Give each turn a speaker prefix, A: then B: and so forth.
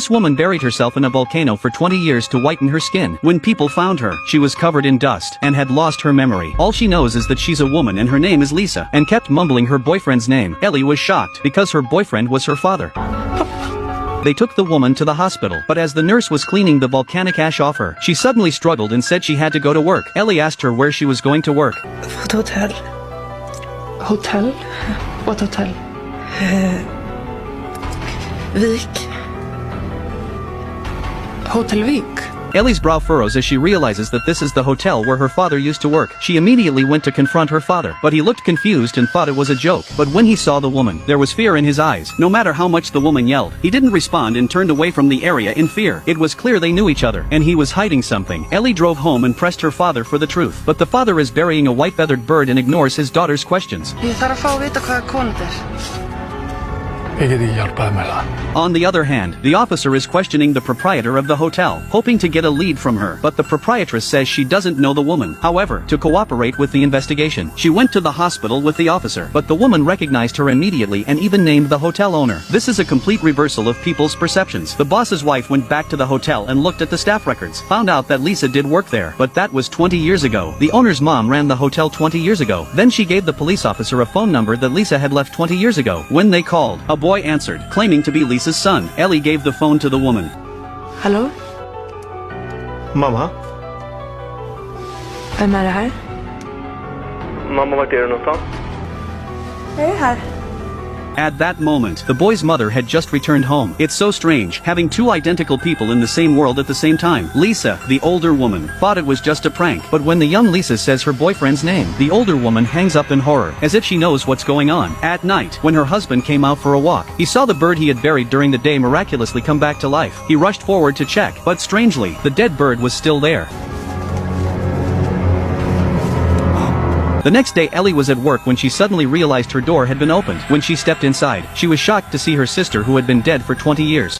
A: This woman buried herself in a volcano for 20 years to whiten her skin. When people found her, she was covered in dust and had lost her memory. All she knows is that she's a woman and her name is Lisa, and kept mumbling her boyfriend's name. Ellie was shocked because her boyfriend was her father. They took the woman to the hospital, but as the nurse was cleaning the volcanic ash off her, she suddenly struggled and said she had to go to work. Ellie asked her where she was going to work.
B: Hotel. Hotel? What hotel? Vik. Hotel Vik.
A: Ellie's brow furrows as she realizes that this is the hotel where her father used to work. She immediately went to confront her father, but he looked confused and thought it was a joke. But when he saw the woman, there was fear in his eyes. No matter how much the woman yelled, he didn't respond and turned away from the area in fear. It was clear they knew each other, and he was hiding something. Ellie drove home and pressed her father for the truth, but the father is burying a white-feathered bird and ignores his daughter's questions. On the other hand, the officer is questioning the proprietor of the hotel, hoping to get a lead from her, but the proprietress says she doesn't know the woman. However, to cooperate with the investigation, she went to the hospital with the officer, but the woman recognized her immediately and even named the hotel owner. This is a complete reversal of people's perceptions. The boss's wife went back to the hotel and looked at the staff records, found out that Lisa did work there, but that was 20 years ago. The owner's mom ran the hotel 20 years ago. Then she gave the police officer a phone number that Lisa had left 20 years ago. When they called, a boy answered, claiming to be Lisa's son. Ellie gave the phone to the woman.
B: Hallå?
C: Mamma?
B: Vem är det här?
C: Mamma, vart är du någonstans?
B: Jag är här.
A: At that moment, the boy's mother had just returned home. It's so strange, having two identical people in the same world at the same time. Lisa, the older woman, thought it was just a prank, but when the young Lisa says her boyfriend's name, the older woman hangs up in horror, as if she knows what's going on. At night, when her husband came out for a walk, he saw the bird he had buried during the day miraculously come back to life. He rushed forward to check, but strangely, the dead bird was still there. The next day Ellie was at work when she suddenly realized her door had been opened. When she stepped inside, she was shocked to see her sister who had been dead for 20 years.